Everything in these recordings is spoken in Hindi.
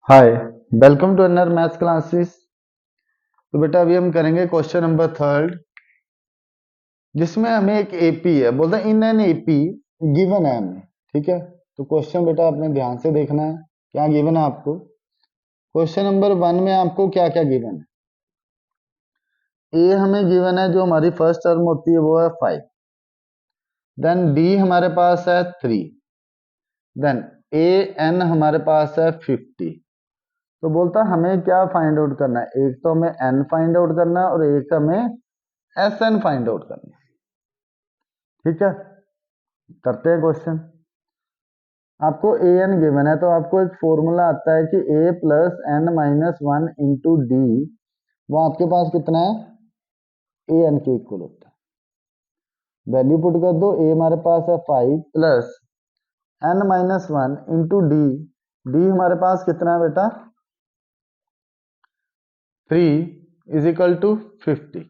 Hi, welcome to another maths classes. तो बेटा अभी हम करेंगे क्वेश्चन नंबर थर्ड, जिसमें हमें एक एपी है, बोलते हैं इन एन एपी गिवन है हमें। ठीक है, तो क्वेश्चन बेटा आपने ध्यान से देखना है क्या गिवन है आपको। क्वेश्चन नंबर वन में आपको क्या क्या गिवन है। ए हमें गिवन है, जो हमारी फर्स्ट टर्म होती है वो है 5। देन डी हमारे पास है 3। देन ए एन हमारे पास है 50। तो बोलता है हमें क्या फाइंड आउट करना है, एक तो हमें एन फाइंड आउट करना है और एक हमें एस एन फाइंड आउट करना है। ठीक है, करते हैं क्वेश्चन। आपको ए एन गिवन है, तो आपको एक फॉर्मूला आता है कि a plus n minus one into d, वो आपके पास कितना है, ए एन के इक्वल होता है। वैल्यू पुट कर दो, ए हमारे पास है 5 plus n minus one into d, d हमारे पास कितना है बेटा 3 इज इक्वल टू 50।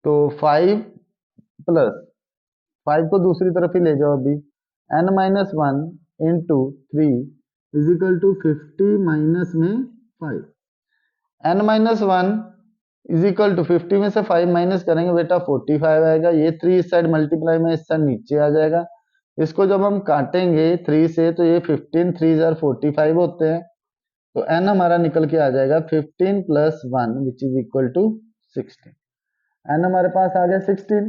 तो 5 प्लस 5 को दूसरी तरफ ही ले जाओ अभी, n minus one into three is equal to 50 minus में 5। N minus one is equal to 50 में से 5 माइनस करेंगे बेटा 45 आएगा। ये 3 इस साइड मल्टीप्लाई में इस साइड नीचे आ जाएगा। इसको जब हम काटेंगे 3 से तो ये 15 3 जार 45 होते हैं। तो एन हमारा निकल के आ जाएगा 15 plus one which is equal to 16। N हमारे पास आ गया 16।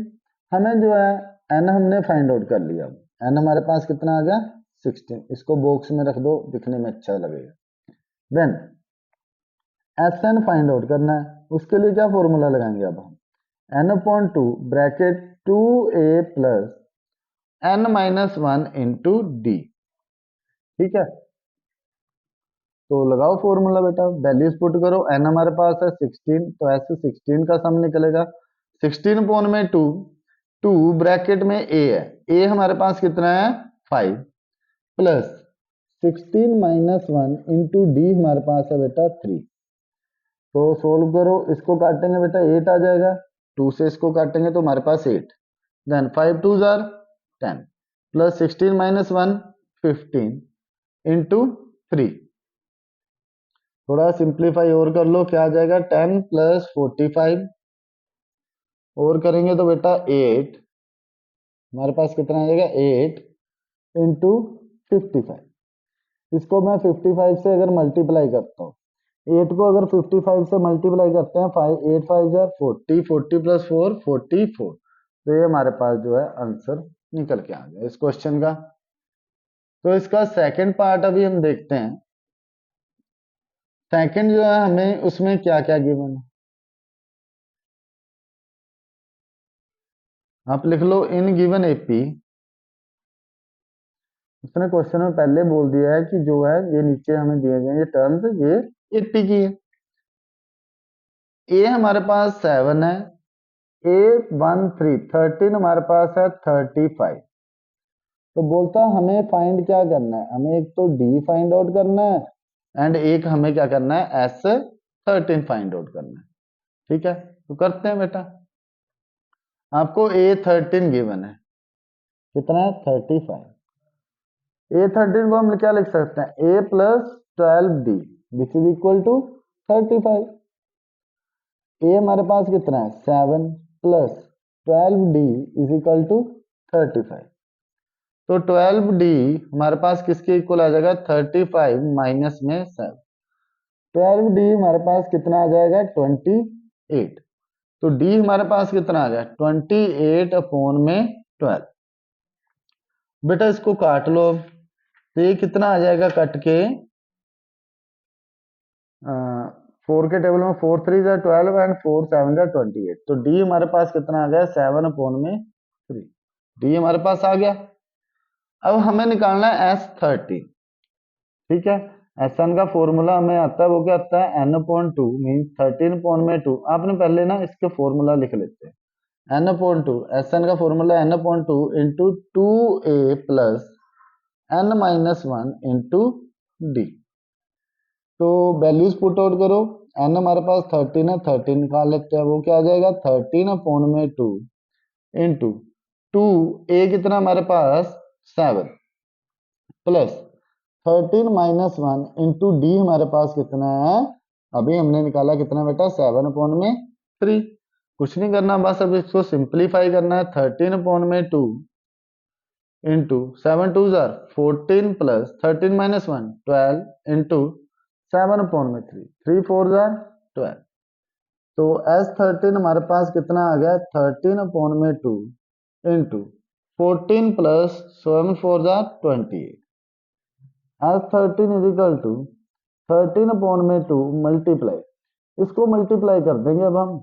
हमें जो है एन हमने फाइंड आउट कर लिया। एन हमारे पास कितना आ गया 16। इसको बॉक्स में रख दो, दिखने में अच्छा लगेगा। Then S n find out करना है, उसके लिए क्या फॉर्मूला लगाएंगे अब हम, n upon two bracket 2a plus n minus one into d. ठीक है, तो लगाओ फॉर्मूला बेटा, वैल्यूज पुट करो। एन हमारे पास है 16, तो ऐसे 16 का सम निकलेगा 16 अपॉन में 2, 2 ब्रैकेट में ए है, ए हमारे पास कितना है 5 plus 16 minus one into D हमारे पास है बेटा 3। तो सोल्व करो, इसको काटेंगे बेटा 8 आ जाएगा, 2 से इसको काटेंगे तो हमारे पास 8। देन 5 2 जार 10 प्लस 16 माइनस वन 15 इंटू 3। थोड़ा सिंप्लीफाई और कर लो, क्या आ जाएगा 10 प्लस 45 और करेंगे तो बेटा 8, हमारे पास कितना आ जाएगा 8 इंटू 55। इसको मैं 55 से अगर मल्टीप्लाई करता हूँ, 8 को अगर 55 से मल्टीप्लाई करते हैं, 5 8 5 जार 40, 40 प्लस 4 44। तो ये हमारे पास जो है आंसर निकल के आ गया इस क्वेश्चन का। तो इसका सेकंड पार्ट अभी हम देखते हैं। सेकंड जो है हमें उसमें क्या क्या गिवन है, आप लिख लो इन गिवन एपी। उसने क्वेश्चन में पहले बोल दिया है कि जो है ये नीचे हमें दिए गए ये टर्म्स ये एपी की है। ए हमारे पास 7 है, ए 1 3 13 हमारे पास है 35। तो बोलता है हमें फाइंड क्या करना है, हमें एक तो डी फाइंड आउट करना है एंड एक हमें क्या करना है एस 13 फाइंड आउट करना है। ठीक है, तो करते हैं बेटा। आपको ए 13 गिवन है, कितना है 35। ए 13 को हम क्या लिख सकते हैं, a plus 12 d which is equal to 35। A हमारे पास कितना है 7 plus 12 d is equal to 35। तो 12 डी हमारे पास किसके इक्वल आ जाएगा 35 माइनस में 7। 12 डी हमारे पास कितना आ जाएगा 28। तो डी हमारे पास कितना आ गया 28 अपॉन में 12। बेटा इसको काट लो, तो ये कितना आ जाएगा कट के, 4 के टेबल में 4 3 जार 12 एंड 4 7 जार 28। तो डी हमारे पास कितना आ गया 7 अपॉन में 3। डी हमारे पास आ गया। अब हमें निकालना है S13। ठीक है, एस एन का फॉर्मूला हमें आता है, वो क्या आता है n upon two mean 13 upon में 2। आपने पहले ना इसके फॉर्मूला लिख लेते हैं, n upon two, S n का formula n upon two into 2a plus n minus one into d. तो वैल्यूज पुट आउट करो, एन हमारे पास 13 है, 13 निकाल लेते हैं, वो क्या आ जाएगा 13 अपॉन में 2 इंटू 2 ए कितना हमारे पास 7 प्लस 13 माइनस 1 इंटू डी हमारे पास कितना है, अभी हमने निकाला कितना बेटा 7/3। कुछ नहीं करना, बस अब इसको सिंप्लीफाई करना है। 13/2 इंटू 7 2 जार 14 प्लस 13 - 1 12 इंटू 7/3 3 4 जार 12। तो S13 हमारे पास कितना आ गया 13/2 इंटू 14 प्लस 7 4 जार 28। S13 is equal to 13/2 multiply, इसको मल्टीप्लाई कर देंगे अब हम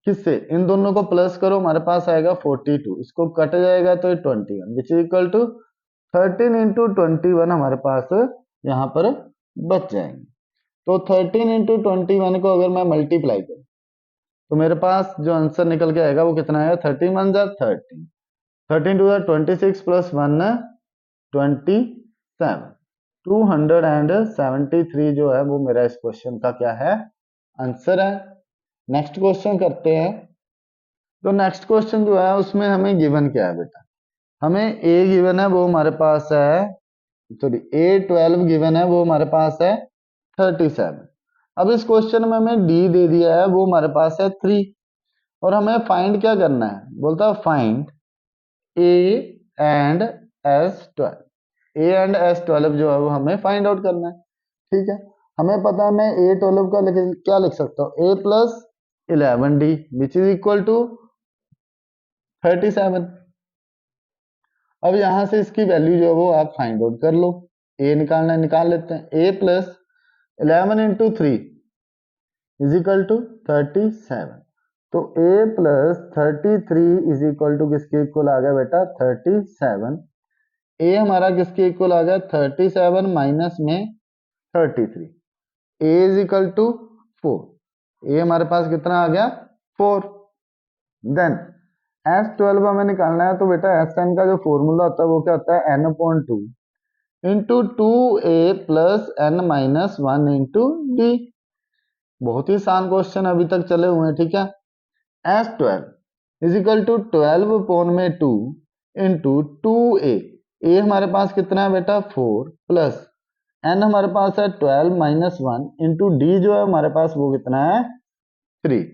किससे, इन दोनों को प्लस करो हमारे पास आएगा 42, इसको कट जाएगा तो 21 which is equal to 13 into 21 हमारे पास यहाँ पर बच जाएंगे। तो 13 इंटू 21 को अगर मैं मल्टीप्लाई करूँ तो मेरे पास जो आंसर निकल के आएगा वो कितना आएगा 13 × 1 = 13, 13 2 = 26 प्लस 1 27, 273 जो है वो मेरा इस क्वेश्चन का क्या है आंसर है। नेक्स्ट क्वेश्चन करते हैं। तो नेक्स्ट क्वेश्चन जो है उसमें हमें गिवन क्या है बेटा, हमें ए गिवन है वो हमारे पास है, सॉरी A12 गिवन है वो हमारे पास है 37। अब इस क्वेश्चन में हमें डी दे दिया है वो हमारे पास है 3, और हमें फाइंड क्या करना है, बोलता है find A and S12। A and S12 जो है वो हमें फाइंड आउट करना है। ठीक है, हमें पता है मैं A12 का क्या लिख सकता हूँ, A + 11D which is equal to 37। अब यहां से इसकी वैल्यू जो है वो आप फाइंड आउट कर लो, ए निकालना है निकाल लेते हैं। A + 11 into 3 is equal to 37। तो A + 33 इज इक्वल टू किसके इक्वल आ गया बेटा 37। A हमारा किसके इक्वल आ गया 37 माइनस में 33, A is equal to 4। A हमारे पास कितना आ गया 4। देन S12 हमें निकालना है, तो बेटा Sn का जो फॉर्मूला होता है वो क्या होता है n/2 into 2A + n-1 into D. बहुत ही आसान क्वेश्चन अभी तक चले हुए हैं। ठीक है, S12 is equal to 12/2 into 2A, A हमारे पास कितना है बेटा 4 प्लस n हमारे पास है 12 - 1 इंटू डी जो है हमारे पास वो कितना है 3।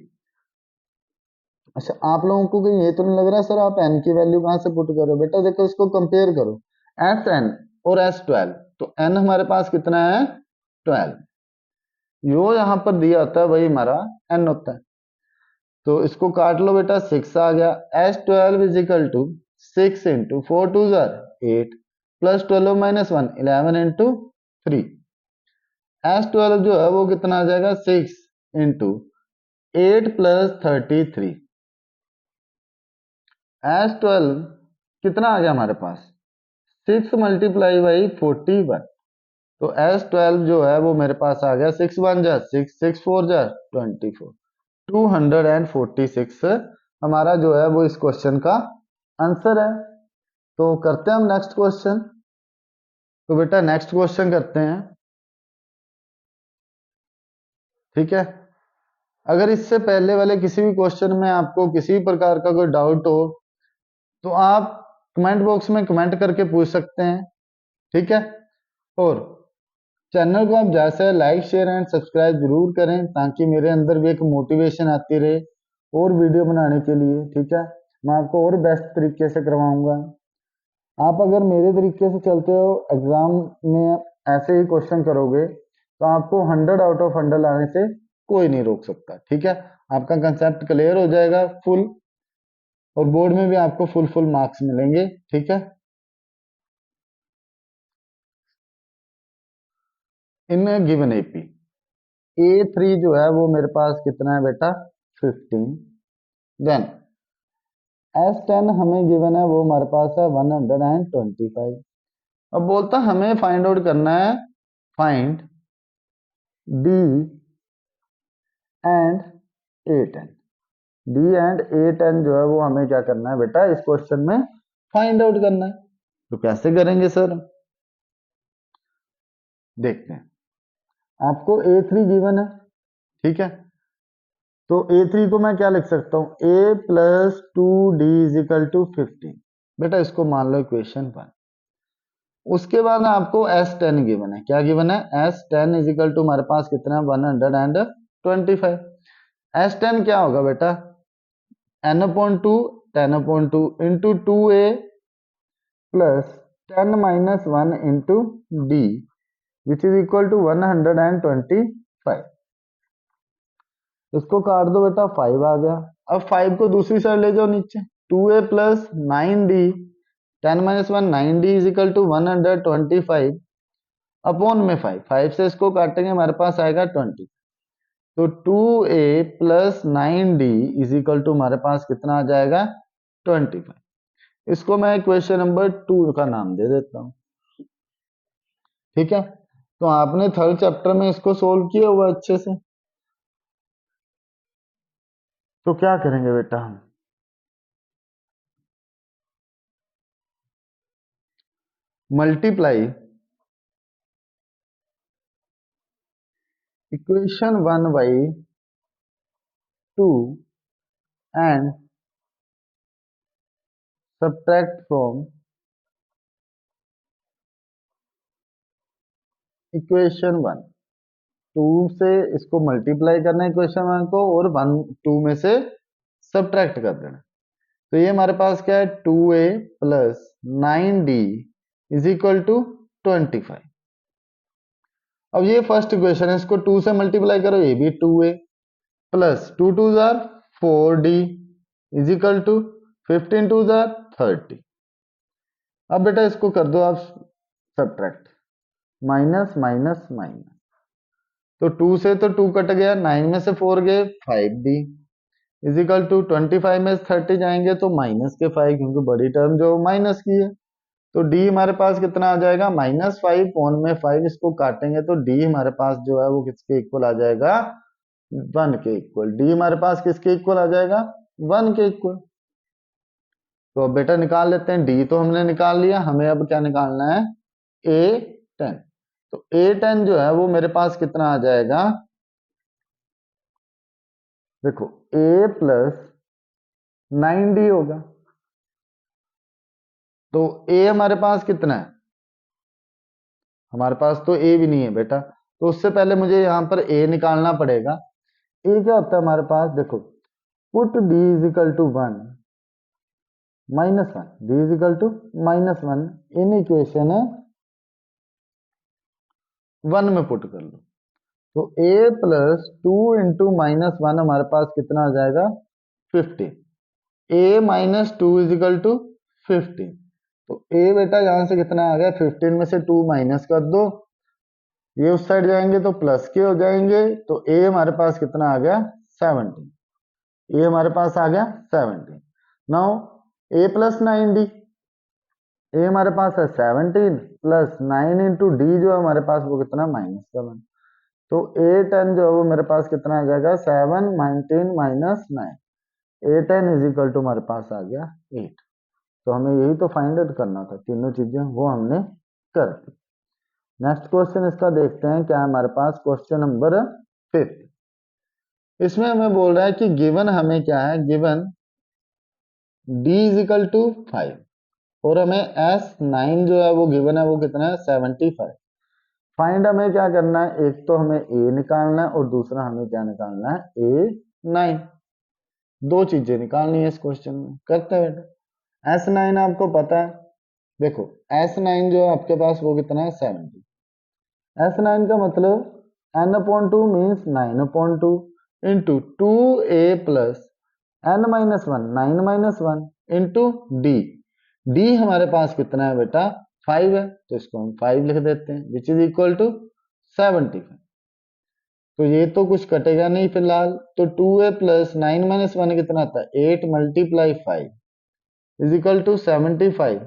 अच्छा, आप लोगों को कहीं ये तो नहीं लग रहा सर आप n की वैल्यू कहाँ से पुट करो, बेटा देखो इसको कंपेयर करो Sn और S12। तो n हमारे पास कितना है 12, जो यहाँ पर दिया होता है वही हमारा n होता है। तो इसको काट लो बेटा 6 आ गया। S12 is equal to 6 into 4 2 जार 8 प्लस 12 - 1 11 इंटू 3। S12 जो है वो कितना आ जाएगा 6 इंटू 8 प्लस 33। S12 कितना आ गया हमारे पास 6 मल्टीप्लाई बाई 41। तो S12 जो है वो मेरे पास आ गया 6 1 जा 6 6 4 जा 24, 246 हमारा जो है वो इस क्वेश्चन का आंसर है। तो करते हैं हम नेक्स्ट क्वेश्चन। तो बेटा नेक्स्ट क्वेश्चन करते हैं। ठीक है, अगर इससे पहले वाले किसी भी क्वेश्चन में आपको किसी भी प्रकार का कोई डाउट हो तो आप कमेंट बॉक्स में कमेंट करके पूछ सकते हैं। ठीक है, और चैनल को आप जैसे लाइक शेयर एंड सब्सक्राइब जरूर करें ताकि मेरे अंदर भी एक मोटिवेशन आती रहे और वीडियो बनाने के लिए। ठीक है, मैं आपको और बेस्ट तरीके से करवाऊंगा। आप अगर मेरे तरीके से चलते हो एग्जाम में ऐसे ही क्वेश्चन करोगे तो आपको 100 आउट ऑफ 100 लाने से कोई नहीं रोक सकता। ठीक है, आपका कंसेप्ट क्लियर हो जाएगा फुल, और बोर्ड में भी आपको फुल मार्क्स मिलेंगे। ठीक है, इन गिवन एपी A3 जो है वो मेरे पास कितना है बेटा 15। देन S10 हमें गिवन है वो हमारे पास है 125। अब बोलता हमें फाइंड आउट करना है find D and A10। D and A10 जो है वो हमें क्या करना है बेटा इस क्वेश्चन में फाइंड आउट करना है। तो कैसे करेंगे सर, देखते हैं। आपको A3 गिवन है, ठीक है, तो A3 को मैं क्या लिख सकता हूं A + 2D is equal to 15। बेटा इसको मान लो इक्वेशन 1। उसके बाद आपको S10 गिवन है। क्या गिवन है? S10 इज इक्वल टू हमारे पास कितना है? 125। S10 क्या होगा बेटा? n/2 10/2 into 2a plus 10 - 1 into d which is equal to 125। इसको काट दो बेटा, 5 आ गया। अब 5 को दूसरी साइड ले जाओ नीचे, 2a plus 9d 10 - 1 9d is equal to 125 upon में 5। 5 से इसको काटेंगे, हमारे पास आएगा 20। तो 2a plus 9d is equal to हमारे पास कितना आ जाएगा? 25। इसको मैं क्वेश्चन नंबर 2 का नाम दे देता हूं। ठीक है, तो आपने थर्ड चैप्टर में इसको सोल्व किया हुआ अच्छे से। तो क्या करेंगे बेटा हम? Multiply equation 1 by 2 and subtract from equation 1। 2 से इसको मल्टीप्लाई करना है इक्वेशन 1 को, और 1 2 में से सब्ट्रैक्ट कर देना। तो ये हमारे पास क्या है? 2a plus 9d is equal to 25। अब ये फर्स्ट इक्वेशन है, इसको 2 से मल्टीप्लाई करो, ये भी 2a प्लस 2 2 जार 4d इज इक्वल टू 15 2 जार 30। अब बेटा इसको कर दो आप सब्ट्रैक्ट, माइनस माइनस माइनस। तो 2 से तो 2 कट गया, 9 में से 4 गए 5d इज इक्वल टू 25 में 30 जाएंगे तो माइनस के 5, क्योंकि बड़ी टर्म जो माइनस की है। तो d हमारे पास कितना आ जाएगा? -5 पॉन में 5। इसको काटेंगे तो d हमारे पास जो है वो किसके इक्वल आ जाएगा? 1 के इक्वल। d हमारे पास किसके इक्वल आ जाएगा? 1 के इक्वल। तो अब बेटा निकाल लेते हैं। d तो हमने निकाल लिया, हमें अब क्या निकालना है? a10। तो a10 जो है वो मेरे पास कितना आ जाएगा? देखो a प्लस 9d होगा। तो a हमारे पास कितना है? हमारे पास तो a भी नहीं है बेटा, तो उससे पहले मुझे यहां पर a निकालना पड़ेगा। a क्या होता है हमारे पास? देखो, put d is equal to 1 -1, d is equal to -1 in equation 1 में पुट कर लो। तो a प्लस 2 इंटू -1 हमारे पास कितना आ जाएगा? 15। a minus 2 is equal to 15। तो a बेटा यहां से कितना आ गया? 15 में से 2 माइनस कर दो, ये उस साइड जाएंगे तो प्लस के हो जाएंगे। तो a हमारे पास कितना आ गया? 17। a हमारे पास आ गया 17। Now a plus 9d, a हमारे पास है 17 प्लस 9 इंटू डी जो है हमारे पास वो कितना? -7। तो a10 जो है वो मेरे पास कितना आ जाएगा? 7 19 minus 9। a10 is equal to हमारे पास आ गया 8। तो हमें यही तो फाइंड आउट करना था, तीनों चीजें वो हमने कर दी। नेक्स्ट क्वेश्चन इसका देखते हैं क्या है हमारे पास। Question number 5। इसमें हमें बोल रहा है कि गिवन हमें क्या है? Given d is equal to 5 और हमें S9 जो है वो गिवन है वो कितना है? 75। फाइंड हमें क्या करना है? एक तो हमें a निकालना है और दूसरा हमें क्या निकालना है? A9। दो चीजें निकालनी है इस क्वेश्चन में। करते हैं बेटा। S9 आपको पता है, देखो S9 जो है आपके पास वो कितना है? 70। S9 का मतलब n/2 means 9/2 into 2a plus n-1 9 - 1 into d। d हमारे पास कितना है बेटा? 5 है, तो इसको हम 5 लिख देते हैं विच इज इक्वल टू 75। तो ये तो कुछ कटेगा नहीं फिलहाल। तो 2a प्लस 9 - 1 कितना था? 8 मल्टीप्लाई 5 इज इक्वल टू 75।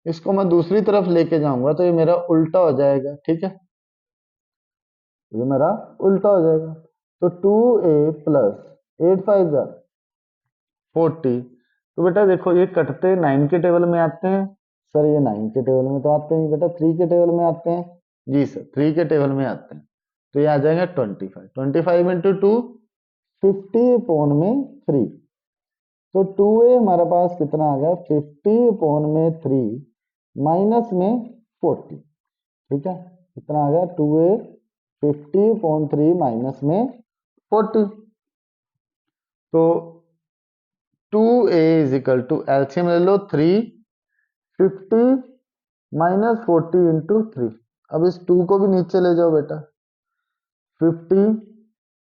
इसको मैं दूसरी तरफ लेके जाऊंगा तो ये मेरा उल्टा हो जाएगा। ठीक है, ये मेरा उल्टा हो जाएगा। तो 2a प्लस 8 5 जार 40। तो बेटा देखो ये कटते 9 के टेबल में आते हैं। सर ये 9 के टेबल में तो आते हैं बेटा, 3 के टेबल में आते हैं। जी सर 3 के टेबल में आते हैं। तो ये आ जाएगा 25। 25 इंटू 2 50 अपॉन में 3। तो 2a हमारे पास कितना आ गया? 50 अपॉन में 3 माइनस में 40। ठीक है, कितना आ गया 2a 50/3 माइनस में 40। तो 2a is equal to LCM ले लो 350 माइनस 40 इंटू 3। अब इस 2 को भी नीचे ले जाओ बेटा, 50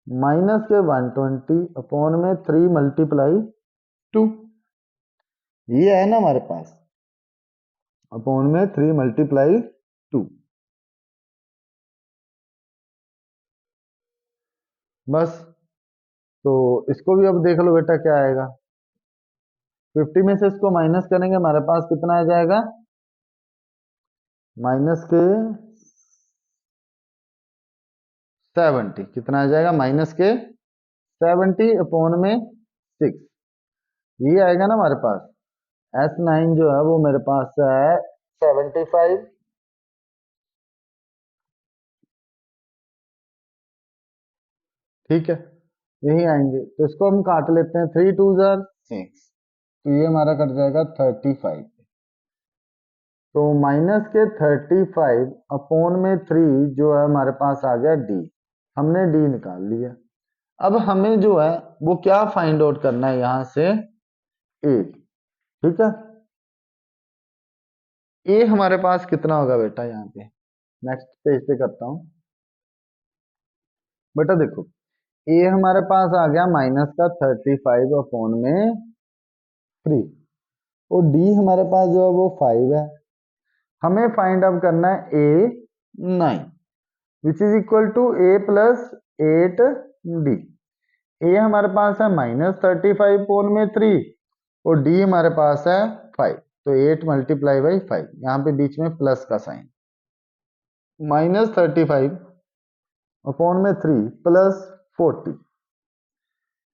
माइनस के 120 अपॉन में 3 मल्टीप्लाई 2, ये है ना हमारे पास, अपॉन में 3 मल्टीप्लाई 2। बस, तो इसको भी अब देख लो बेटा क्या आएगा। 50 में से इसको माइनस करेंगे, हमारे पास कितना आ जाएगा, माइनस के 70। कितना आ जाएगा, माइनस के 70 अपॉन में 6, ये आएगा ना हमारे पास। S9 जो है वो मेरे पास है 75। ठीक है, यही आएंगे, तो इसको हम काट लेते हैं, 3 2 6, तो ये हमारा कट जाएगा 35। तो माइनस के 35 अपॉन में 3 जो है हमारे पास आ गया डी, हमने डी निकाल लिया। अब हमें जो है वो क्या फाइंड आउट करना है यहां से, ए। ठीक है, ए हमारे पास कितना होगा बेटा, यहाँ पे नेक्स्ट पेज पे करता हूं बेटा। देखो ए हमारे पास आ गया माइनस का 35 अपॉन में 3, और डी हमारे पास जो है वो 5 है। हमें फाइंड आउट करना है a 9 which is equal to a plus 8 d. A हमारे पास है माइनस 35 अपॉन में 3, और डी हमारे पास है 5, तो 8 मल्टीप्लाई बाई 5, यहाँ पे बीच में प्लस का साइन, माइनस 35 अपॉन में 3 प्लस 40।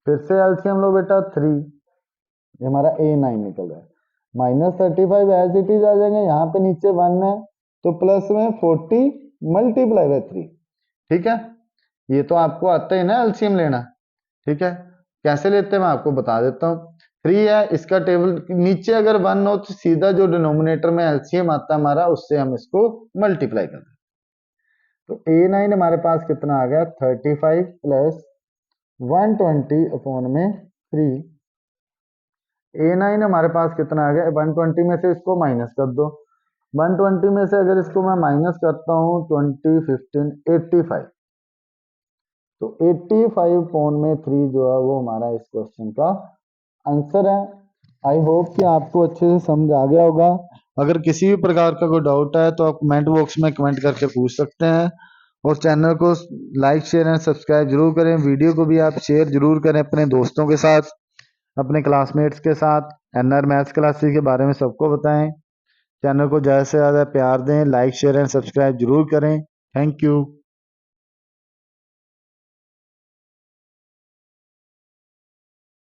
फिर से एलसीएम लो बेटा 3, ये हमारा A9 निकल रहा है। माइनस 35 एज इट इज आ जाएगा, यहाँ पे नीचे 1 है, तो प्लस में 40 मल्टीप्लाई बाई 3। ठीक है, ये तो आपको आता है ना एलसीएम लेना। ठीक है, कैसे लेते हैं मैं आपको बता देता हूँ। 3 है, इसका टेबल नीचे अगर 1 हो तो सीधा जो डिनोमिनेटर में एलसीएम आता है हमारा, उससे हम इसको मल्टीप्लाई कर दें। तो A9 हमारे पास कितना आ गया, 35 प्लस 120 अपॉन में 3। A9 हमारे पास कितना आ गया, 120 में से इसको माइनस कर दो, 120 में से अगर इसको मैं माइनस करता हूँ 20 15 85, तो 85 पॉन में 3 जो है वो हमारा इस क्वेश्चन का आंसर है। आई होप कि आपको अच्छे से समझ आ गया होगा। अगर किसी भी प्रकार का कोई डाउट है तो आप कमेंट बॉक्स में कमेंट करके पूछ सकते हैं, और चैनल को लाइक शेयर एंड सब्सक्राइब जरूर करें। वीडियो को भी आप शेयर जरूर करें अपने दोस्तों के साथ, अपने क्लासमेट्स के साथ। एनआर मैथ्स क्लासेस के बारे में सबको बताएं। चैनल को ज़्यादा से ज़्यादा प्यार दें, लाइक शेयर एंड सब्सक्राइब जरूर करें। Thank you.